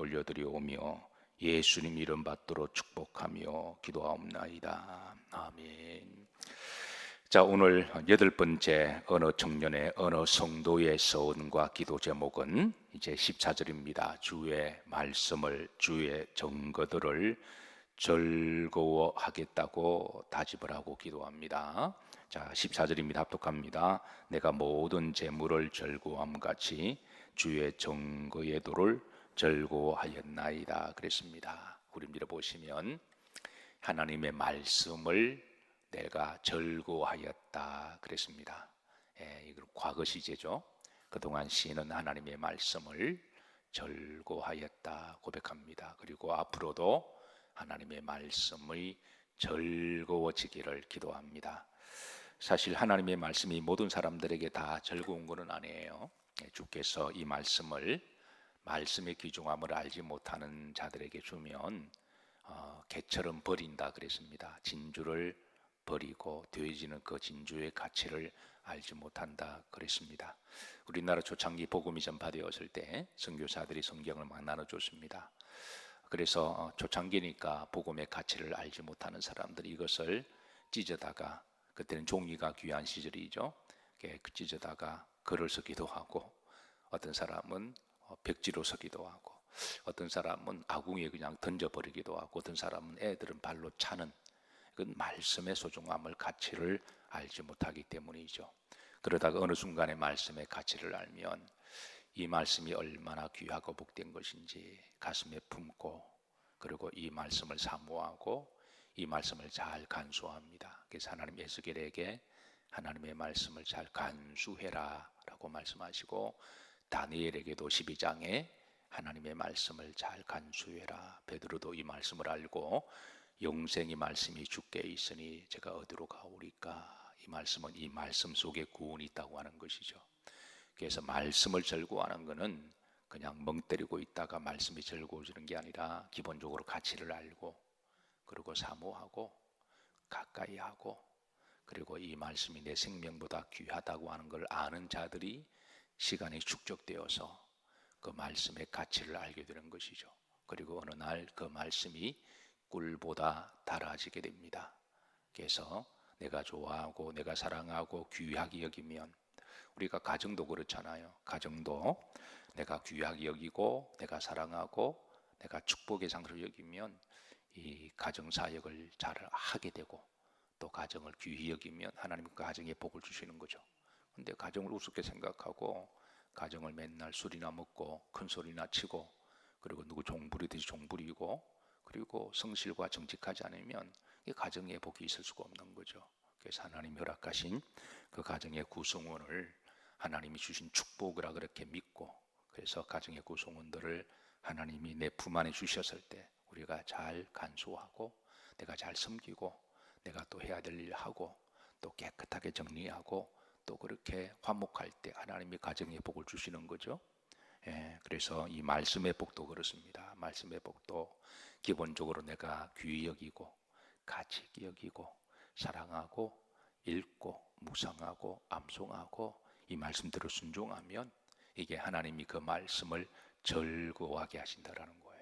올려드리오며 예수님 이름 받도록 축복하며 기도하옵나이다. 아멘. 자, 오늘 8번째 어느 청년의 어느 성도의 서원과 기도 제목은 이제 14절입니다. 주의 말씀을, 주의 증거들을 즐거워하겠다고 다짐을 하고 기도합니다. 자, 14절입니다. 합독합니다. 내가 모든 재물을 즐거워함 같이 주의 증거의 도를 즐거워하였나이다 그랬습니다. 우리 밀어보시면 하나님의 말씀을 내가 즐거워하였다 그랬습니다. 이건 과거 시제죠. 그동안 시인은 하나님의 말씀을 즐거워하였다 고백합니다. 그리고 앞으로도 하나님의 말씀이 즐거워지기를 기도합니다. 사실 하나님의 말씀이 모든 사람들에게 다 즐거운 것은 아니에요. 주께서 이 말씀의 귀중함을 알지 못하는 자들에게 주면 개처럼 버린다 그랬습니다. 진주를 버리고 돼지는 그 진주의 가치를 알지 못한다 그랬습니다. 우리나라 초창기 복음이 전파되었을 때 선교사들이 성경을 막 나눠줬습니다. 그래서 초창기니까 복음의 가치를 알지 못하는 사람들이 이것을 찢어다가, 그때는 종이가 귀한 시절이죠. 찢어다가 글을 쓰기도 하고, 어떤 사람은 벽지로 쓰기도 하고, 어떤 사람은 아궁이에 그냥 던져버리기도 하고, 어떤 사람은 애들은 발로 차는, 그 말씀의 소중함을, 가치를 알지 못하기 때문이죠. 그러다가 어느 순간에 말씀의 가치를 알면 이 말씀이 얼마나 귀하고 복된 것인지 가슴에 품고, 그리고 이 말씀을 사모하고 이 말씀을 잘 간수합니다. 그래서 하나님 에스겔에게 하나님의 말씀을 잘 간수해라 라고 말씀하시고, 다니엘에게도 12장에 하나님의 말씀을 잘 간수해라. 베드로도 이 말씀을 알고 영생의 말씀이 주께 있으니 제가 어디로 가오리까. 이 말씀은 이 말씀 속에 구원이 있다고 하는 것이죠. 그래서 말씀을 즐거워하는 것은 그냥 멍 때리고 있다가 말씀이 즐거워지는 게 아니라 기본적으로 가치를 알고, 그리고 사모하고 가까이 하고, 그리고 이 말씀이 내 생명보다 귀하다고 하는 걸 아는 자들이 시간이 축적되어서 그 말씀의 가치를 알게 되는 것이죠. 그리고 어느 날 그 말씀이 꿀보다 달아지게 됩니다. 그래서 내가 좋아하고 내가 사랑하고 귀하게 여기면, 우리가 가정도 그렇잖아요. 가정도 내가 귀하게 여기고 내가 사랑하고 내가 축복의 상으로 여기면 이 가정 사역을 잘 하게 되고, 또 가정을 귀히 여기면 하나님 그 가정에 복을 주시는 거죠. 근데 가정을 우습게 생각하고 가정을 맨날 술이나 먹고 큰 소리나 치고, 그리고 누구 종부리듯이 종부리고, 그리고 성실과 정직하지 않으면 이 가정에 복이 있을 수가 없는 거죠. 그래서 하나님 허락하신 그 가정의 구성원을 하나님이 주신 축복이라 그렇게 믿고, 그래서 가정의 구성원들을 하나님이 내 품 안에 주셨을 때 우리가 잘 간수하고 내가 잘 섬기고 내가 또 해야 될 일 하고 또 깨끗하게 정리하고 또 그렇게 화목할 때 하나님이 가정에 복을 주시는 거죠. 그래서 이 말씀의 복도 그렇습니다. 말씀의 복도 기본적으로 내가 귀히 여기고 가치 있게 여기고 사랑하고 읽고 묵상하고 암송하고 이 말씀대로 순종하면 이게 하나님이 그 말씀을 즐거워하게 하신다라는 거예요.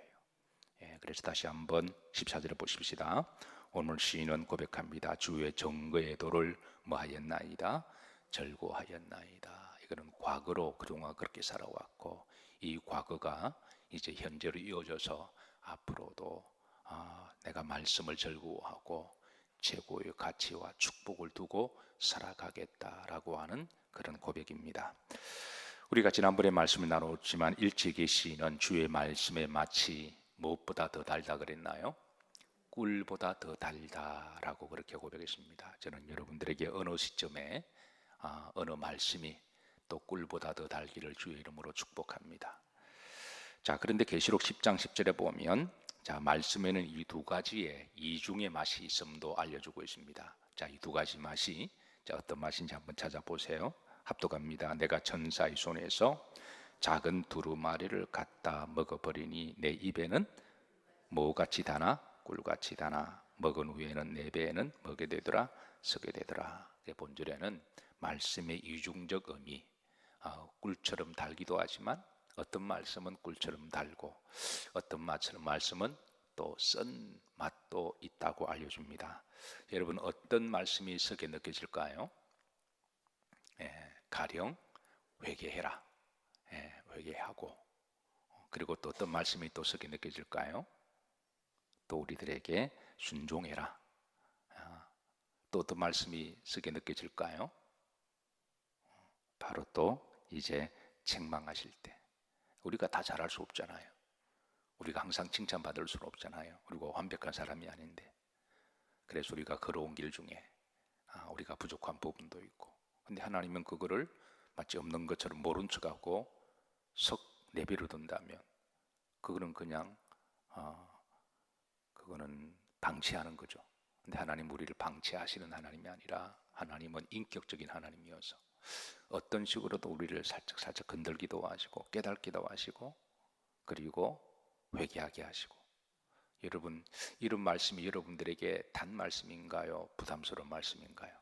그래서 다시 한번 14절에 보십시다. 오늘 시인은 고백합니다. 주의 증거의 도를 뭐하였나이다? 즐거워하였나이다. 이거는 과거로 그동안 그렇게 살아왔고, 이 과거가 이제 현재로 이어져서 앞으로도 내가 말씀을 즐거워하고 최고의 가치와 축복을 두고 살아가겠다라고 하는 그런 고백입니다. 우리가 지난번에 말씀을 나눴지만 일찍이 시인은 주의 말씀의 맛이 무엇보다 더 달다 그랬나요? 꿀보다 더 달다라고 그렇게 고백했습니다. 저는 여러분들에게 어느 시점에 어느 말씀이 또 꿀보다 더 달기를 주의 이름으로 축복합니다. 자, 그런데 계시록 10장 10절에 보면 말씀에는 이 두 가지의 이중의 맛이 있음도 알려주고 있습니다. 자, 이 두 가지 맛이 어떤 맛인지 한번 찾아보세요. 합독합니다. 내가 천사의 손에서 작은 두루마리를 갖다 먹어버리니 내 입에는 뭐같이 다나? 꿀같이 다나. 먹은 후에는 내 배에는 먹게 되더라, 서게 되더라. 본절에는 말씀의 이중적 의미, 꿀처럼 달기도 하지만 어떤 말씀은 꿀처럼 달고 어떤 말씀은 또 쓴 맛도 있다고 알려줍니다. 여러분 어떤 말씀이 쓰게 느껴질까요? 가령 회개해라. 회개하고 그리고 또 어떤 말씀이 또 쓰게 느껴질까요? 또 우리들에게 순종해라. 또 어떤 말씀이 쓰게 느껴질까요? 바로 또 이제 책망하실 때 우리가 다 잘할 수 없잖아요. 우리가 항상 칭찬받을 수는 없잖아요. 우리가 완벽한 사람이 아닌데. 그래서 우리가 걸어온 길 중에 우리가 부족한 부분도 있고 근데 하나님은 그거를 마치 없는 것처럼 모른 척하고 석 내버려 둔다면 그거는 그냥 그거는 방치하는 거죠. 근데 하나님 우리를 방치하시는 하나님이 아니라 하나님은 인격적인 하나님이어서 어떤 식으로도 우리를 살짝 건들기도 하시고 깨닫기도 하시고 그리고 회개하게 하시고 여러분 이런 말씀이 여러분들에게 단 말씀인가요? 부담스러운 말씀인가요?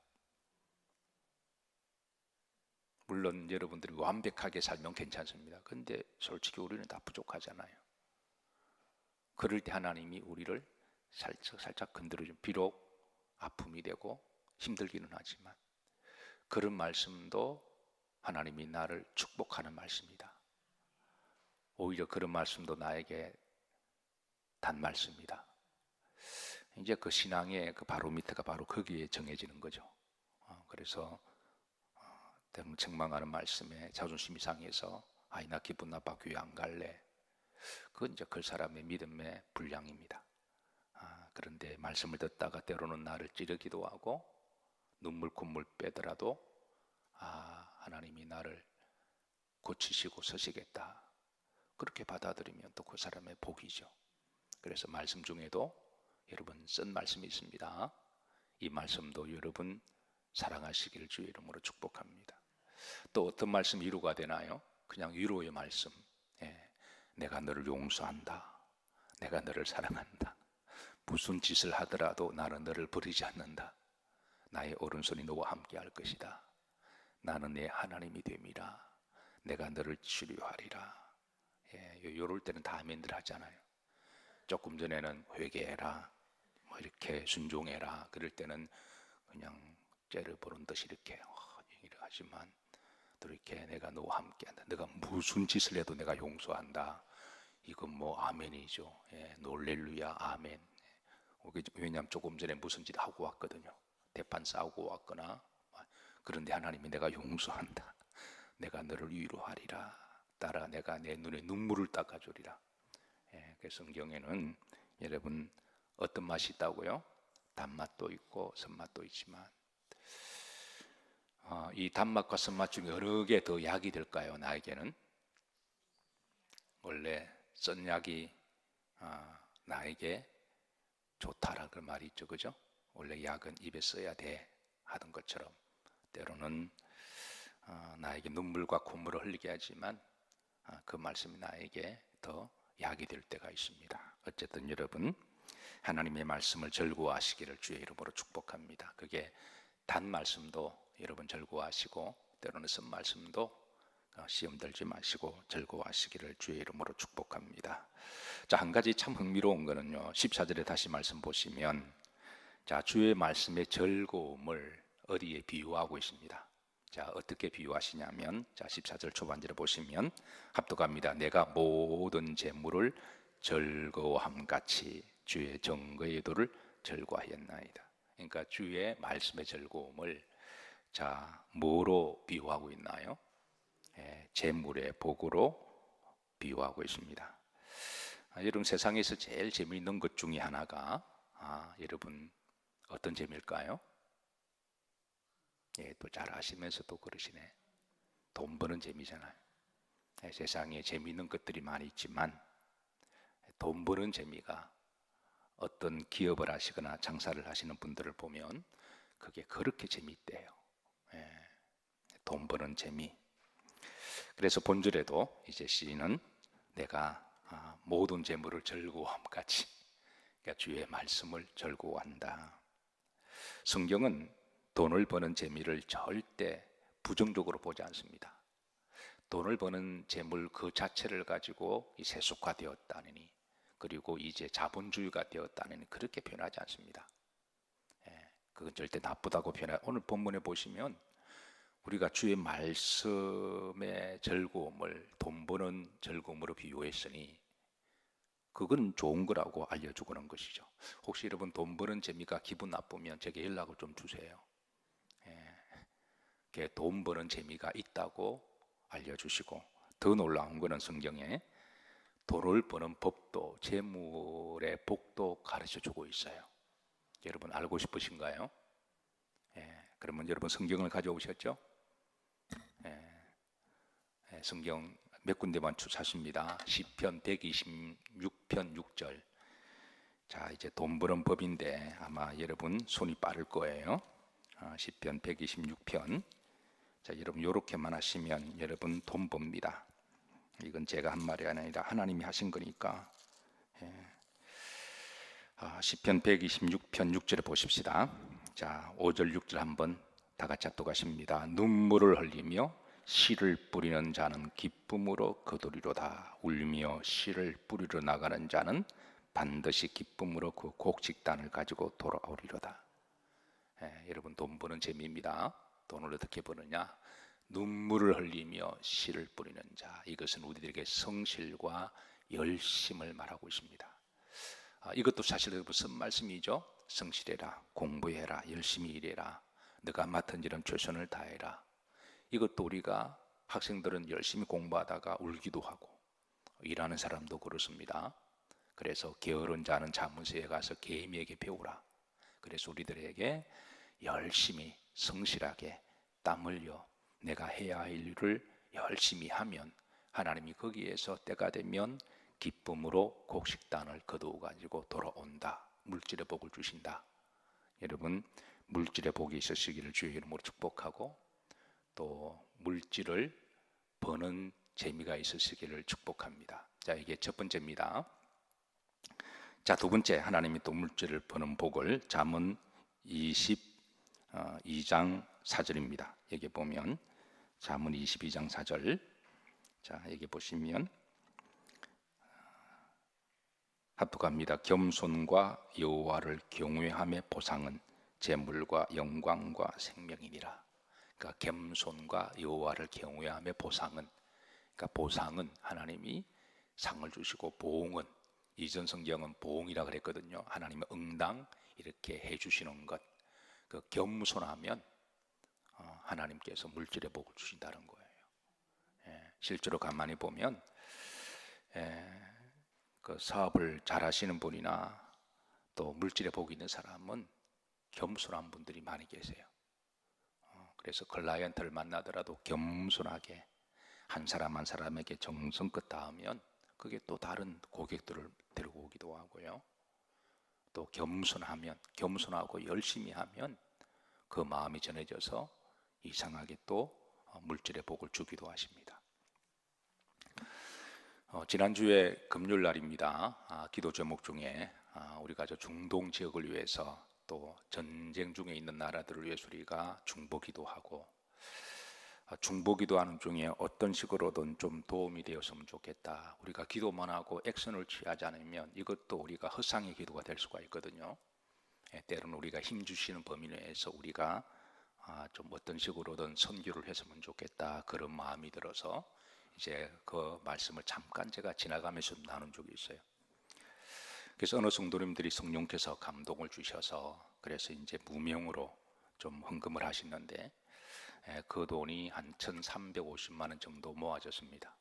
물론 여러분들이 완벽하게 살면 괜찮습니다. 근데 솔직히 우리는 다 부족하잖아요. 그럴 때 하나님이 우리를 살짝 건드려준 비록 아픔이 되고 힘들기는 하지만 그런 말씀도 하나님이 나를 축복하는 말씀이다. 오히려 그런 말씀도 나에게 단 말씀이다. 이제 그 신앙의 그 바로미터가 바로 거기에 정해지는 거죠. 그래서 책망하는 말씀에 자존심이 상해서 나 기분 나빠 교회 안 갈래. 그건 이제 그 사람의 믿음의 분량입니다. 그런데 말씀을 듣다가 때로는 나를 찌르기도 하고 눈물 콧물 빼더라도 하나님이 나를 고치시고 서시겠다. 그렇게 받아들이면 또 그 사람의 복이죠. 그래서 말씀 중에도 여러분 쓴 말씀이 있습니다. 이 말씀도 여러분 사랑하시길 주의 이름으로 축복합니다. 또 어떤 말씀이 위로가 되나요? 그냥 위로의 말씀. 내가 너를 용서한다. 내가 너를 사랑한다. 무슨 짓을 하더라도 나는 너를 버리지 않는다. 나의 오른손이 너와 함께 할 것이다. 나는 내 하나님이 됨이라. 내가 너를 치료하리라. 요럴 때는 다 아멘들 하잖아요. 조금 전에는 회개해라, 뭐 이렇게 순종해라. 그럴 때는 그냥 째려보는 듯이 이렇게 하지만 또 이렇게 내가 너와 함께한다. 내가 무슨 짓을 해도 내가 용서한다. 이건 뭐 아멘이죠. 놀렐루야 아멘. 왜냐하면 조금 전에 무슨 짓 하고 왔거든요. 대판 싸우고 왔거나 그런데 하나님이 내가 용서한다. 내가 너를 위로하리라. 따라 내가 내 눈에 눈물을 닦아주리라. 그 성경에는 여러분 어떤 맛이 있다고요? 단맛도 있고 선맛도 있지만 이 단맛과 선맛 중에 어느 게 더 약이 될까요? 나에게는 원래 쓴 약이 나에게 좋다라는 그 말이 있죠, 그죠? 원래 약은 입에 써야 돼 하던 것처럼 때로는 나에게 눈물과 콧물을 흘리게 하지만 그 말씀이 나에게 더 약이 될 때가 있습니다. 어쨌든 여러분 하나님의 말씀을 즐거워하시기를 주의 이름으로 축복합니다. 그게 단 말씀도 여러분 즐거워하시고 때로는 쓴 말씀도 시험 들지 마시고 즐거워하시기를 주의 이름으로 축복합니다. 자, 한 가지 참 흥미로운 거는요. 14절에 다시 말씀 보시면 자, 주의 말씀의 즐거움을 어디에 비유하고 있습니다. 자, 어떻게 비유하시냐면 자, 14절 초반절에 보시면 합독합니다. 내가 모든 재물을 즐거워함같이 주의 정거의 도를 즐거워하였나이다. 그러니까 주의 말씀의 즐거움을 자, 뭐로 비유하고 있나요? 재물의 복으로 비유하고 있습니다. 여러분 세상에서 제일 재미있는 것 중에 하나가 여러분 어떤 재미일까요? 또 잘 아시면서도 그러시네. 돈 버는 재미잖아요. 세상에 재미있는 것들이 많이 있지만 돈 버는 재미가 어떤 기업을 하시거나 장사를 하시는 분들을 보면 그게 그렇게 재미있대요. 돈 버는 재미. 그래서 본절에도 이제 시인은 내가 모든 재물을 즐거워함같이 그러니까 주의 말씀을 즐거워한다. 성경은 돈을 버는 재미를 절대 부정적으로 보지 않습니다. 돈을 버는 재물 그 자체를 가지고 이 세속화되었다느니, 그리고 이제 자본주의가 되었다느니 그렇게 표현하지 않습니다. 그건 절대 나쁘다고 표현해. 오늘 본문에 보시면 우리가 주의 말씀의 즐거움을 돈 버는 즐거움으로 비유했으니 그건 좋은 거라고 알려주고 그런 것이죠. 혹시 여러분 돈 버는 재미가 기분 나쁘면 제게 연락을 좀 주세요. 돈 버는 재미가 있다고 알려주시고, 더 놀라운 거는 성경에 돈을 버는 법도 재물의 복도 가르쳐주고 있어요. 여러분 알고 싶으신가요? 그러면 여러분 성경을 가져오셨죠? 성경 몇 군데만 찾습니다. 시편 126편 6절. 자, 이제 돈 버는 법인데 아마 여러분 손이 빠를 거예요. 시편 126편. 자, 여러분 요렇게만 하시면 여러분 돈 법니다. 이건 제가 한 말이 아니라 하나님이 하신 거니까. 시편 126편 6절에 보십시다. 자, 5절 6절 한번 다 같이 합독하십니다. 눈물을 흘리며 씨를 뿌리는 자는 기쁨으로 거두리로다. 울며 씨를 뿌리러 나가는 자는 반드시 기쁨으로 그 곡식단을 가지고 돌아오리로다. 여러분 돈 버는 재미입니다. 돈을 어떻게 버느냐? 눈물을 흘리며 씨를 뿌리는 자. 이것은 우리들에게 성실과 열심을 말하고 있습니다. 이것도 사실 무슨 말씀이죠? 성실해라, 공부해라, 열심히 일해라, 네가 맡은 일은 최선을 다해라. 이것도 우리가 학생들은 열심히 공부하다가 울기도 하고, 일하는 사람도 그렇습니다. 그래서 게으른 자는 자문서에 가서 계미에게 배우라. 그래서 우리들에게 열심히 성실하게 땀 흘려 내가 해야 할 일을 열심히 하면 하나님이 거기에서 때가 되면 기쁨으로 곡식단을 거두어 가지고 돌아온다. 물질의 복을 주신다. 여러분 물질의 복이 있으시기를 주의 이름으로 축복하고, 또 물질을 버는 재미가 있으시기를 축복합니다. 자, 이게 첫 번째입니다. 자, 두 번째, 하나님이 또 물질을 버는 복을 잠언 22장 4절입니다. 여기 보면 잠언 22장 4절. 자, 여기 보시면 합독합니다. 겸손과 여호와를 경외함의 보상은 재물과 영광과 생명이니라. 그러니까 겸손과 여호와를 경외함의 보상은, 그러니까 보상은 하나님이 상을 주시고, 보응은 이전 성경은 보응이라 그랬거든요. 하나님의 응당 이렇게 해주시는 것. 그 겸손하면 하나님께서 물질의 복을 주신다는 거예요. 실제로 가만히 보면 그 사업을 잘하시는 분이나 또 물질의 복이 있는 사람은 겸손한 분들이 많이 계세요. 그래서 클라이언트를 만나더라도 겸손하게 한 사람 한 사람에게 정성껏 닿으면 그게 또 다른 고객들을 데리고 오기도 하고요. 또 겸손하고 열심히 하면 그 마음이 전해져서 이상하게 또 물질의 복을 주기도 하십니다. 지난주에 금요일 날입니다. 기도 제목 중에 우리가 저 중동 지역을 위해서, 또 전쟁 중에 있는 나라들을 위해서 우리가 중보기도 하고, 중보기도하는 중에 어떤 식으로든 좀 도움이 되었으면 좋겠다. 우리가 기도만 하고 액션을 취하지 않으면 이것도 우리가 허상의 기도가 될 수가 있거든요. 때로는 우리가 힘 주시는 범위 내에서 우리가 좀 어떤 식으로든 선교를 했으면 좋겠다, 그런 마음이 들어서 이제 그 말씀을 잠깐 제가 지나가면서 나눈 적이 있어요. 그래서 어느 성도님들이 성령께서 감동을 주셔서 그래서 이제 무명으로 좀 헌금을 하시는데, 그 돈이 한 1,350만 원 정도 모아졌습니다.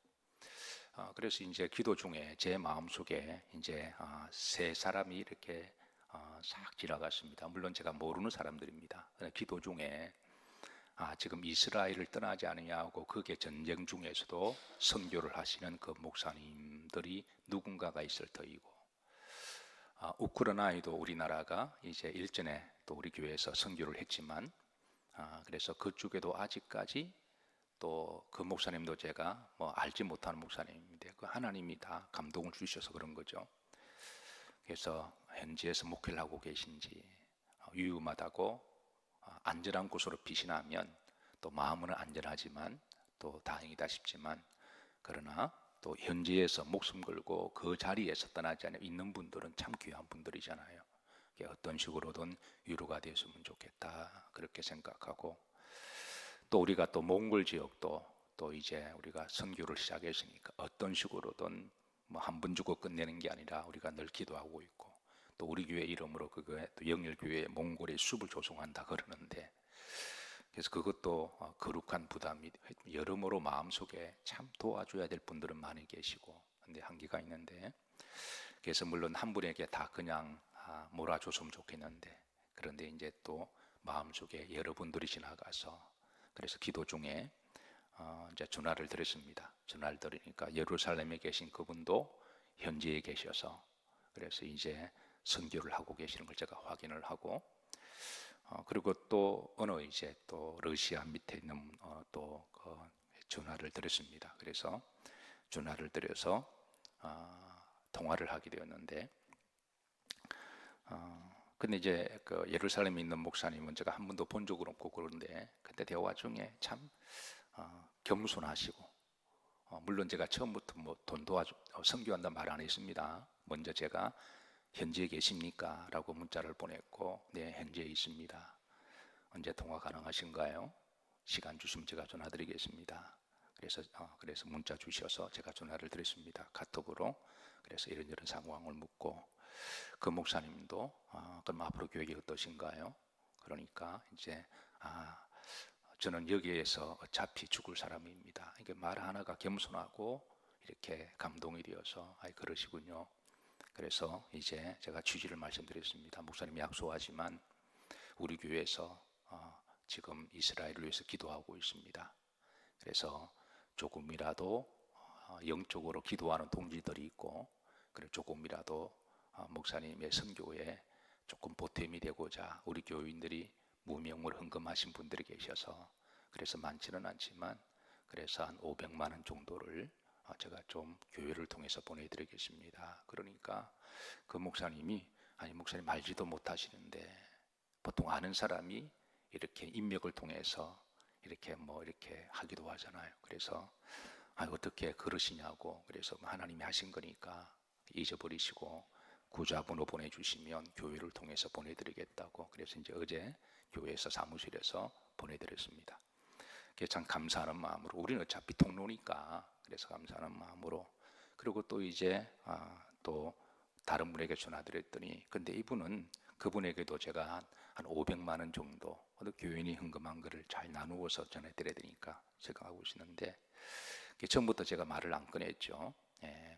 그래서 이제 기도 중에 제 마음속에 이제 세 사람이 이렇게 싹 지나갔습니다. 물론 제가 모르는 사람들입니다. 기도 중에 지금 이스라엘을 떠나지 않으냐고, 그게 전쟁 중에서도 선교를 하시는 그 목사님들이 누군가가 있을 터이고, 우크라이나에도 우리나라가 이제 일전에 또 우리 교회에서 선교를 했지만, 그래서 그쪽에도 아직까지 또 그 목사님도 제가 뭐 알지 못하는 목사님인데 그 하나님이 다 감동을 주셔서 그런 거죠. 그래서 현지에서 목회를 하고 계신지, 위험하다고 안전한 곳으로 피신하면 또 마음은 안전하지만 또 다행이다 싶지만, 그러나 또 현지에서 목숨 걸고 그 자리에서 떠나지 않고 있는 분들은 참 귀한 분들이잖아요. 어떤 식으로든 위로가 됐으면 좋겠다 그렇게 생각하고, 또 우리가 또 몽골 지역도 또 이제 우리가 선교를 시작했으니까 어떤 식으로든 뭐 한 번 주고 끝내는 게 아니라 우리가 늘 기도하고 있고, 또 우리 교회 이름으로 그거에 또 영일교회 몽골의 숲을 조성한다 그러는데, 그래서 그것도 거룩한 부담이 여러모로 마음속에 참 도와줘야 될 분들은 많이 계시고, 근데 한계가 있는데, 그래서 물론 한 분에게 다 그냥 몰아줬으면 좋겠는데, 그런데 이제 또 마음속에 여러분들이 지나가서, 그래서 기도 중에 이제 전화를 드렸습니다. 전화를 드리니까 예루살렘에 계신 그분도 현지에 계셔서, 그래서 이제 선교를 하고 계시는 걸 제가 확인을 하고, 그리고 또 어느 이제 또 러시아 밑에 있는 또그 전화를 드렸습니다. 그래서 전화를 드려서 통화를 하게 되었는데, 근데 이제 그 예루살렘에 있는 목사님은 제가 한 번도 본 적은 없고, 그런데 그때 대화 중에 참 겸손하시고, 물론 제가 처음부터 뭐 돈 도와줘 선교한다 말 안 했습니다. 먼저 제가 현지에 계십니까? 라고 문자를 보냈고, 네, 현지에 있습니다. 언제 통화 가능하신가요? 시간 주시면 제가 전화 드리겠습니다. 그래서 문자 주셔서 제가 전화를 드렸습니다. 카톡으로. 그래서 이런저런 상황을 묻고, 그 목사님도 그럼 앞으로 교육이 어떠신가요? 그러니까 이제 저는 여기에서 어차피 죽을 사람입니다. 이게 말 하나가 겸손하고 이렇게 감동이 되어서 그러시군요. 그래서 이제 제가 취지를 말씀드렸습니다. 목사님이 약속하지만 우리 교회에서 지금 이스라엘을 위해서 기도하고 있습니다. 그래서 조금이라도 영적으로 기도하는 동지들이 있고, 그리고 조금이라도 목사님의 선교에 조금 보탬이 되고자 우리 교인들이 무명을 헌금하신 분들이 계셔서, 그래서 많지는 않지만 그래서 한 500만 원 정도를 제가 좀 교회를 통해서 보내드리겠습니다. 그러니까 그 목사님이, 아니 목사님 알지도 못하시는데 보통 아는 사람이 이렇게 인맥을 통해서 이렇게 뭐 이렇게 하기도 하잖아요. 그래서 어떻게 그러시냐고, 그래서 하나님이 하신 거니까 잊어버리시고 구좌번호 보내주시면 교회를 통해서 보내드리겠다고, 그래서 이제 어제 교회에서 사무실에서 보내드렸습니다. 그게 참 감사하는 마음으로, 우리는 어차피 통로니까, 그래서 감사하는 마음으로. 그리고 또 이제 또 다른 분에게 전화드렸더니, 근데 이분은 그분에게도 제가 한 500만 원 정도 교인이 헌금한 거를 잘 나누어서 전해드려야 되니까 생각하고 있었는데, 처음부터 제가 말을 안 꺼냈죠.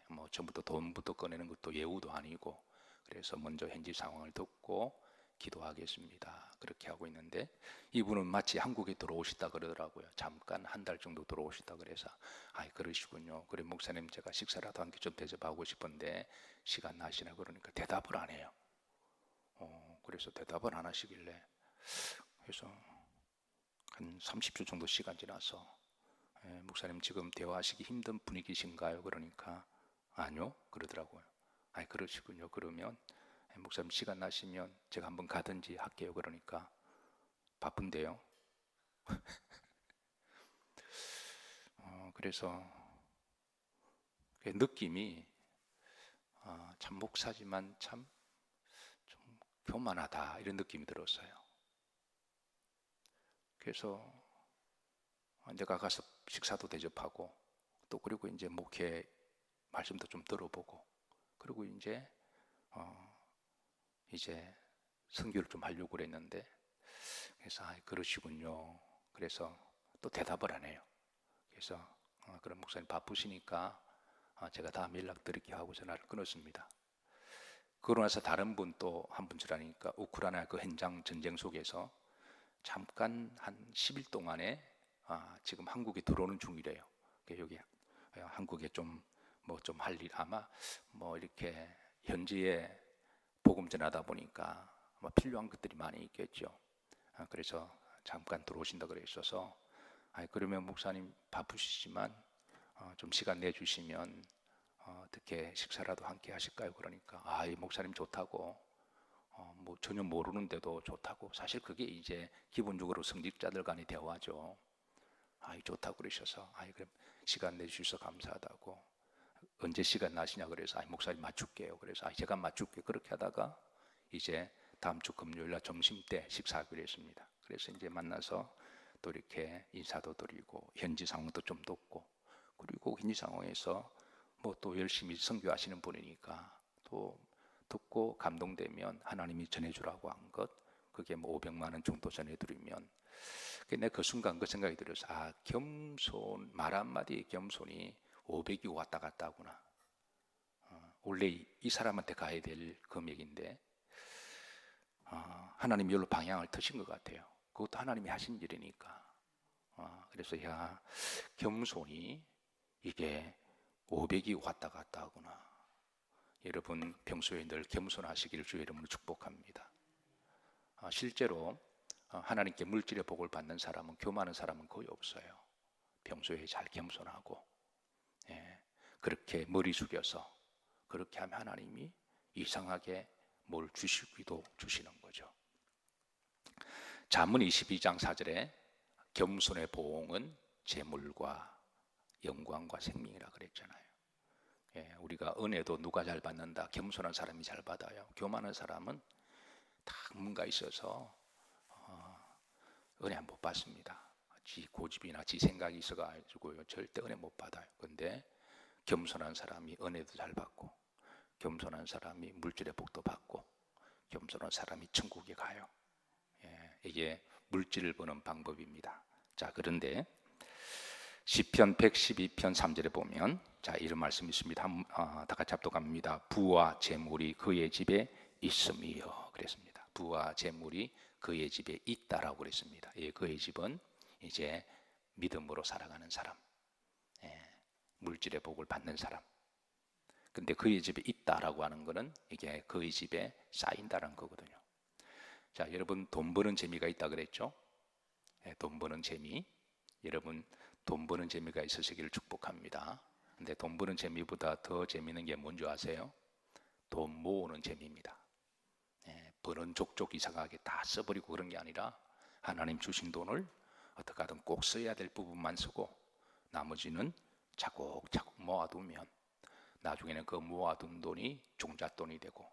뭐 처음부터 돈부터 꺼내는 것도 예우도 아니고, 그래서 먼저 현지 상황을 듣고 기도하겠습니다. 그렇게 하고 있는데, 이분은 마치 한국에 들어오시다 그러더라고요. 잠깐 한 달 정도 들어오시다 그래서, 그러시군요. 그래 목사님 제가 식사라도 한 끼 좀 대접하고 싶은데 시간 나시나 그러니까 대답을 안 해요. 그래서 대답을 안 하시길래, 그래서 한 30초 정도 시간 지나서, 목사님 지금 대화하시기 힘든 분위기신가요? 그러니까 아니요 그러더라고요. 그러시군요. 그러면 목사님 시간 나시면 제가 한번 가든지 할게요. 그러니까 바쁜데요. 그래서 그 느낌이 참 목사지만 참 좀 교만하다 이런 느낌이 들었어요. 그래서 내가 가서 식사도 대접하고, 또 그리고 이제 목회 말씀도 좀 들어보고, 그리고 이제 선교를 좀 하려고 그랬는데, 그래서 그러시군요. 그래서 또 대답을 안 해요. 그래서 그럼 목사님 바쁘시니까 제가 다음 연락 드릴게요 하고 전화를 끊었습니다. 그러고 나서 다른 분 또 한 분 전화하니까 우크라이나 그 현장 전쟁 속에서 잠깐 한 10일 동안에 지금 한국에 들어오는 중이래요. 여기 한국에 좀 뭐 좀 할 일, 아마 뭐 이렇게 현지에 복음 전하다 보니까 아마 필요한 것들이 많이 있겠죠. 그래서 잠깐 들어오신다 그랬어서, 그러면 목사님 바쁘시지만 좀 시간 내주시면 어떻게 식사라도 함께 하실까요? 그러니까 이 목사님 좋다고, 뭐 전혀 모르는데도 좋다고. 사실 그게 이제 기본적으로 성직자들 간의 대화죠. 좋다고 그러셔서 그럼 시간 내주셔서 감사하다고. 언제 시간 나시냐 그래서 목사님 맞출게요. 그래서 제가 맞출게. 그렇게 하다가 이제 다음 주 금요일 날 점심 때 식사하기로 했습니다. 그래서 이제 만나서 또 이렇게 인사도 드리고 현지 상황도 좀 돕고, 그리고 현지 상황에서 뭐 또 열심히 선교하시는 분이니까 또 듣고 감동되면 하나님이 전해주라고 한 것, 그게 뭐 500만 원 정도 전해드리면, 내가 그 순간 그 생각이 들어서 겸손, 말 한마디의 겸손이 500이 왔다 갔다 하구나. 원래 이 사람한테 가야 될 금액인데 하나님이 여기로 방향을 트신 것 같아요. 그것도 하나님이 하신 일이니까. 그래서 겸손이 이게 500이 왔다 갔다 하구나. 여러분 평소에 늘 겸손하시기를 주의 이름으로 축복합니다. 실제로 하나님께 물질의 복을 받는 사람은, 교만한 사람은 거의 없어요. 평소에 잘 겸손하고 그렇게 머리 숙여서 그렇게 하면 하나님이 이상하게 뭘 주시기도 주시는 거죠. 잠언 22장 4절에 겸손의 보응은 재물과 영광과 생명이라 그랬잖아요. 우리가 은혜도 누가 잘 받는다? 겸손한 사람이 잘 받아요. 교만한 사람은 다 뭔가 있어서 은혜 못 받습니다. 지 고집이나 지 생각이 있어가지고 절대 은혜 못 받아요. 근데 겸손한 사람이 은혜도 잘 받고, 겸손한 사람이 물질의 복도 받고, 겸손한 사람이 천국에 가요. 이게 물질을 버는 방법입니다. 자, 그런데 시편 112편 3절에 보면 이런 말씀이 있습니다. 다 같이 합독합니다. 부와 재물이 그의 집에 있음이요 그랬습니다. 부와 재물이 그의 집에 있다라고 그랬습니다. 그의 집은 이제 믿음으로 살아가는 사람, 물질의 복을 받는 사람. 근데 그의 집에 있다라고 하는 거는 이게 그의 집에 쌓인다는 거거든요. 자, 여러분 돈 버는 재미가 있다 그랬죠? 돈 버는 재미. 여러분 돈 버는 재미가 있으시기를 축복합니다. 근데 돈 버는 재미보다 더 재미있는 게 뭔지 아세요? 돈 모으는 재미입니다. 버는 족족 이상하게 다 써버리고 그런 게 아니라 하나님 주신 돈을 어떻게 하든 꼭 써야 될 부분만 쓰고 나머지는 차곡차곡 모아두면 나중에는 그 모아둔 돈이 종잣돈이 되고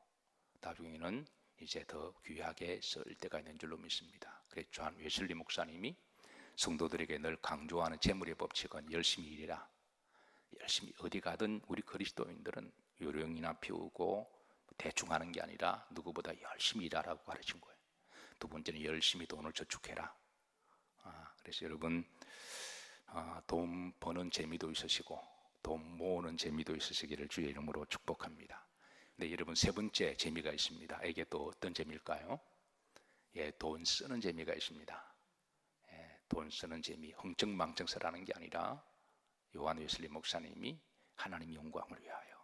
나중에는 이제 더 귀하게 쓸 때가 있는 줄로 믿습니다. 그래서 존 웨슬리 목사님이 성도들에게 늘 강조하는 재물의 법칙은 열심히 일해라. 열심히 어디 가든 우리 그리스도인들은 요령이나 피우고 대충 하는 게 아니라 누구보다 열심히 일하라고 가르친 거예요. 두 번째는 열심히 돈을 저축해라. 그래서 여러분 돈 버는 재미도 있으시고 돈 모으는 재미도 있으시기를 주의 이름으로 축복합니다. 근데 여러분 세 번째 재미가 있습니다. 이게 또 어떤 재미일까요? 돈 쓰는 재미가 있습니다. 돈 쓰는 재미, 흥청망청 쓰라는 게 아니라 요한 웨슬리 목사님이 하나님 영광을 위하여.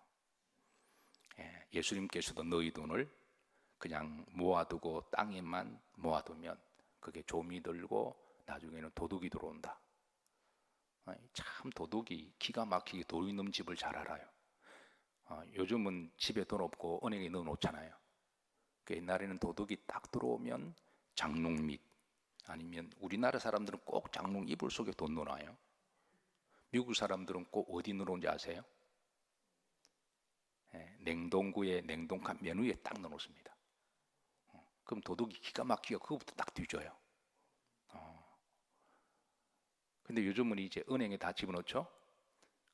예수님께서도 너희 돈을 그냥 모아두고 땅에만 모아두면 그게 좀이 들고 나중에는 도둑이 들어온다. 참 도둑이 기가 막히게 돈 있는 집을 잘 알아요. 요즘은 집에 돈 없고 은행에 넣어놓잖아요. 옛날에는 도둑이 딱 들어오면 장롱 밑 아니면 우리나라 사람들은 꼭 장롱 이불 속에 돈 넣어놔요. 미국 사람들은 꼭 어디 넣어놓은지 아세요? 냉동고에 냉동칸 맨 위에 딱 넣어놓습니다. 그럼 도둑이 기가 막히게 그거부터 딱 뒤져요. 근데 요즘은 이제 은행에 다 집어넣죠?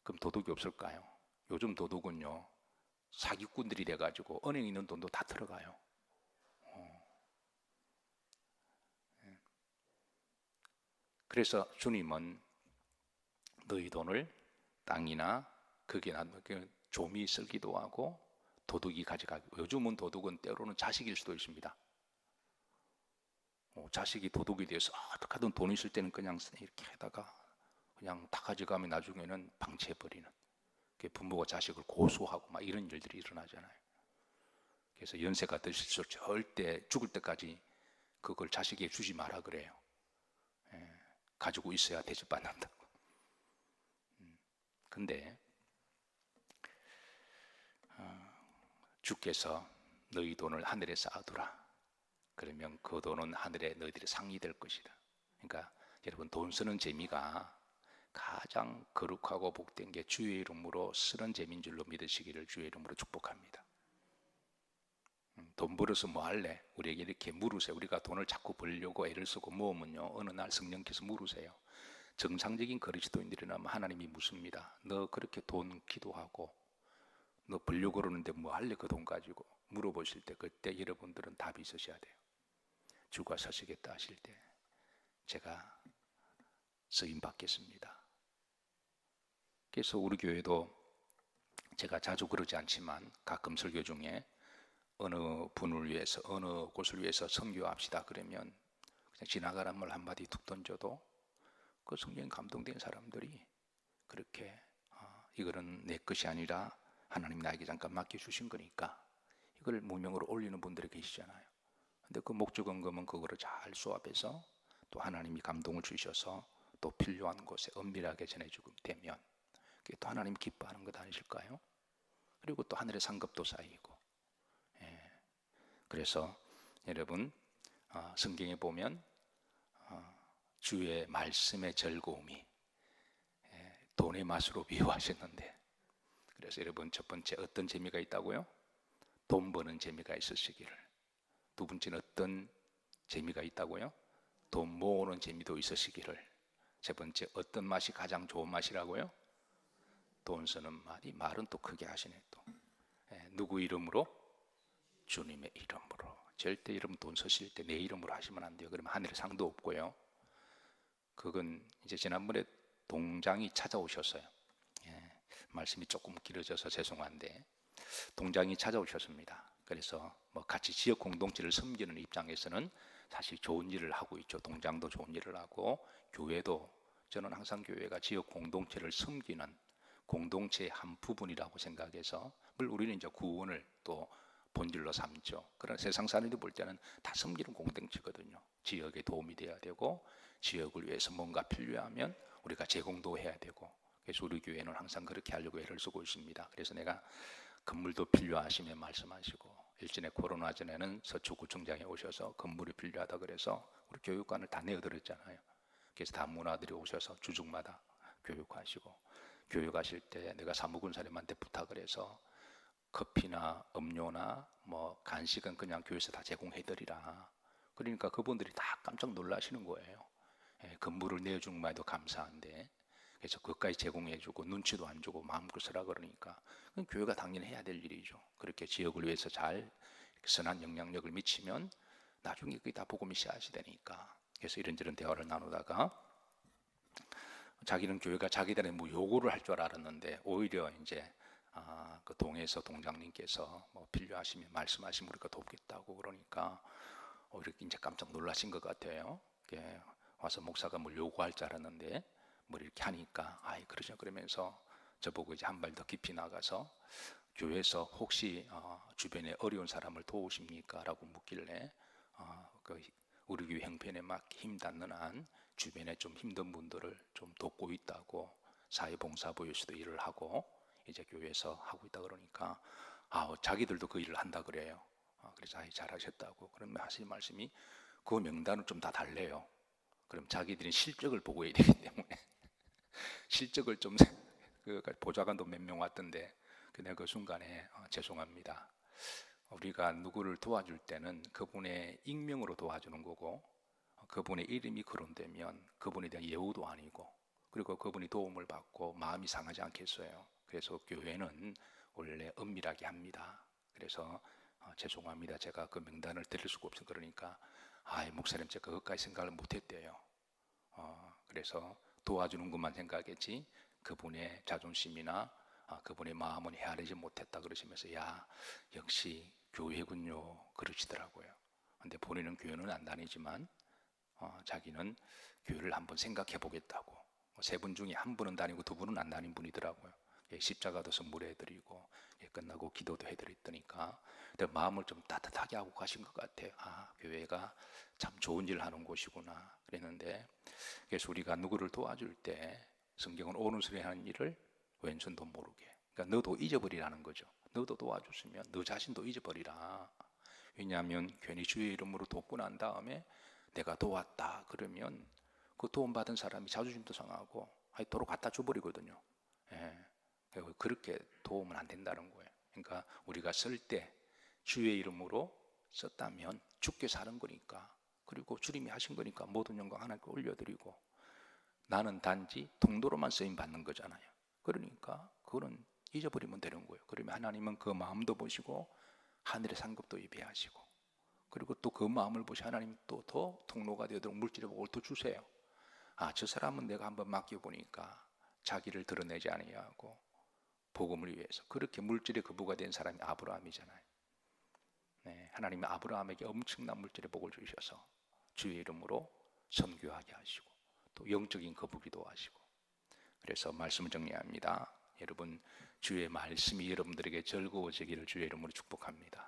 그럼 도둑이 없을까요? 요즘 도둑은요 사기꾼들이 돼가지고 은행에 있는 돈도 다 들어가요. 그래서 주님은 너희 돈을 땅이나 거기나 좀이 쓸기도 하고 도둑이 가져가고, 요즘은 도둑은 때로는 자식일 수도 있습니다. 자식이 도둑이 돼서 어떻게든 돈 있을 때는 그냥 이렇게 하다가 그냥 다 가져가면 나중에는 방치해버리는, 부모가 자식을 고소하고 막 이런 일들이 일어나잖아요. 그래서 연세가 드실수록 절대 죽을 때까지 그걸 자식에게 주지 마라 그래요. 가지고 있어야 대접받는다고. 근데 주께서 너희 돈을 하늘에 쌓아두라. 그러면 그 돈은 하늘에 너희들의 상이 될 것이다. 그러니까 여러분 돈 쓰는 재미가 가장 거룩하고 복된 게 주의 이름으로 쓰는 재미인 줄로 믿으시기를 주의 이름으로 축복합니다. 돈 벌어서 뭐 할래? 우리에게 이렇게 물으세요. 우리가 돈을 자꾸 벌려고 애를 쓰고 모으면요, 어느 날 성령께서 물으세요. 정상적인 그리스도인들이라면 하나님이 묻습니다. 너 그렇게 돈 기도하고 너 벌려고 그러는데 뭐 할래 그 돈 가지고? 물어보실 때 그때 여러분들은 답이 있으셔야 돼요. 주가 서시겠다 하실 때 제가 쓰임 받겠습니다. 그래서 우리 교회도 제가 자주 그러지 않지만 가끔 설교 중에 어느 분을 위해서 어느 곳을 위해서 선교합시다 그러면 그냥 지나가란 말 한마디 툭 던져도 그 성령에 감동된 사람들이 그렇게 이거는 내 것이 아니라 하나님 나에게 잠깐 맡겨주신 거니까 이걸 무명으로 올리는 분들이 계시잖아요. 근데 그 목적원금은 그거를 잘 수합해서 또 하나님이 감동을 주셔서 또 필요한 곳에 은밀하게 전해주게 되면 그게 또 하나님 기뻐하는 것 아니실까요? 그리고 또 하늘의 상급도 쌓이고. 그래서 여러분 성경에 보면 주의 말씀의 즐거움이 돈의 맛으로 비유하셨는데, 그래서 여러분 첫 번째 어떤 재미가 있다고요? 돈 버는 재미가 있으시기를. 두 번째는 어떤 재미가 있다고요? 돈 모으는 재미도 있으시기를. 세 번째 어떤 맛이 가장 좋은 맛이라고요? 돈 쓰는 말이 말은 또 크게 하시네 또. 누구 이름으로? 주님의 이름으로. 절대 여러분 돈 쓰실 때 내 이름으로 하시면 안 돼요. 그러면 하늘에 상도 없고요. 그건 이제 지난번에 동장이 찾아오셨어요. 말씀이 조금 길어져서 죄송한데 동장이 찾아오셨습니다. 그래서 뭐 같이 지역 공동체를 섬기는 입장에서는 사실 좋은 일을 하고 있죠. 동장도 좋은 일을 하고 교회도, 저는 항상 교회가 지역 공동체를 섬기는 공동체의 한 부분이라고 생각해서, 물론 우리는 이제 구원을 또 본질로 삼죠. 그러나 세상 사람들이 볼 때는 다 섬기는 공동체거든요. 지역에 도움이 돼야 되고 지역을 위해서 뭔가 필요하면 우리가 제공도 해야 되고, 그래서 우리 교회는 항상 그렇게 하려고 애를 쓰고 있습니다. 그래서 내가 건물도 필요하시면 말씀하시고, 일전에 코로나 전에는 서초구청장에 오셔서 건물이 필요하다 그래서 우리 교육관을 다 내어드렸잖아요. 그래서 다 문화들이 오셔서 주중마다 교육하시고, 교육하실 때 내가 사무군사님한테 부탁을 해서 커피나 음료나 뭐 간식은 그냥 교회에서 다 제공해드리라. 그러니까 그분들이 다 깜짝 놀라시는 거예요. 건물을 내어준 것만 해도 감사한데, 그래서 그것까지 제공해주고 눈치도 안 주고 마음껏 쓰라 그러니까 그건 교회가 당연히 해야 될 일이죠. 그렇게 지역을 위해서 잘 선한 영향력을 미치면 나중에 그게 다 복음이 씨앗이 되니까. 그래서 이런저런 대화를 나누다가 자기는 교회가 자기들의 뭐 요구를 할 줄 알았는데 오히려 이제 그 동에서 동장님께서 뭐 필요하시면 말씀하시면 우리가 돕겠다고 그러니까 이렇게 이제 깜짝 놀라신 것 같아요. 와서 목사가 뭘 요구할 줄 알았는데 뭐 이렇게 하니까 그러죠. 그러면서 저보고 이제 한 발 더 깊이 나가서 교회에서 혹시 주변에 어려운 사람을 도우십니까? 라고 묻길래 그 우리 교회 형편에 막 힘 닿는 한 주변에 좀 힘든 분들을 좀 돕고 있다고, 사회봉사부에서도 일을 하고 이제 교회에서 하고 있다 그러니까 자기들도 그 일을 한다 그래요. 그래서 잘하셨다고. 그러면 하실 말씀이 그 명단을 좀 다 달래요. 그럼 자기들이 실적을 보고 해야 되기 때문에 실적을 좀 보좌관도 몇 명 왔던데 그냥 그 순간에 죄송합니다. 우리가 누구를 도와줄 때는 그분의 익명으로 도와주는 거고 그분의 이름이 거론되면 그분에 대한 예우도 아니고, 그리고 그분이 도움을 받고 마음이 상하지 않겠어요. 그래서 교회는 원래 은밀하게 합니다. 그래서 죄송합니다. 제가 그 명단을 드릴 수가 없어. 그러니까 목사님 제가 그것까지 생각을 못했대요. 그래서 도와주는 것만 생각했지 그분의 자존심이나 그분의 마음은 헤아리지 못했다 그러시면서 역시 교회군요 그러시더라고요. 근데 본인은 교회는 안 다니지만 자기는 교회를 한번 생각해 보겠다고. 세 분 중에 한 분은 다니고 두 분은 안 다닌 분이더라고요. 십자가도 선물해드리고 끝나고 기도도 해드렸더니까 마음을 좀 따뜻하게 하고 가신 것 같아요. 교회가 참 좋은 일을 하는 곳이구나 그랬는데, 그래서 우리가 누구를 도와줄 때 성경은 오른손에 하는 일을 왼손도 모르게, 그러니까 너도 잊어버리라는 거죠. 너도 도와줬으면 너 자신도 잊어버리라. 왜냐하면 괜히 주의 이름으로 돕고 난 다음에 내가 도왔다 그러면 그 도움받은 사람이 자존심도 상하고 도로 갖다 줘버리거든요. 예. 그렇게 도움은 안 된다는 거예요. 그러니까 우리가 쓸 때 주의 이름으로 썼다면 주께 사는 거니까, 그리고 주님이 하신 거니까 모든 영광 하나님께 올려드리고, 나는 단지 통도로만 쓰임 받는 거잖아요. 그러니까 그거는 잊어버리면 되는 거예요. 그러면 하나님은 그 마음도 보시고 하늘의 상급도 예배하시고, 그리고 또 그 마음을 보시 하나님 또 더 통로가 되도록 물질의 복을 더 주세요. 저 사람은 내가 한번 맡겨보니까 자기를 드러내지 아니하고 복음을 위해서 그렇게 물질의 거부가 된 사람이 아브라함이잖아요. 네, 하나님이 아브라함에게 엄청난 물질의 복을 주셔서 주의 이름으로 선교하게 하시고 또 영적인 거부기도 하시고. 그래서 말씀을 정리합니다. 여러분, 주의 말씀이 여러분들에게 즐거워지기를 주의 이름으로 축복합니다.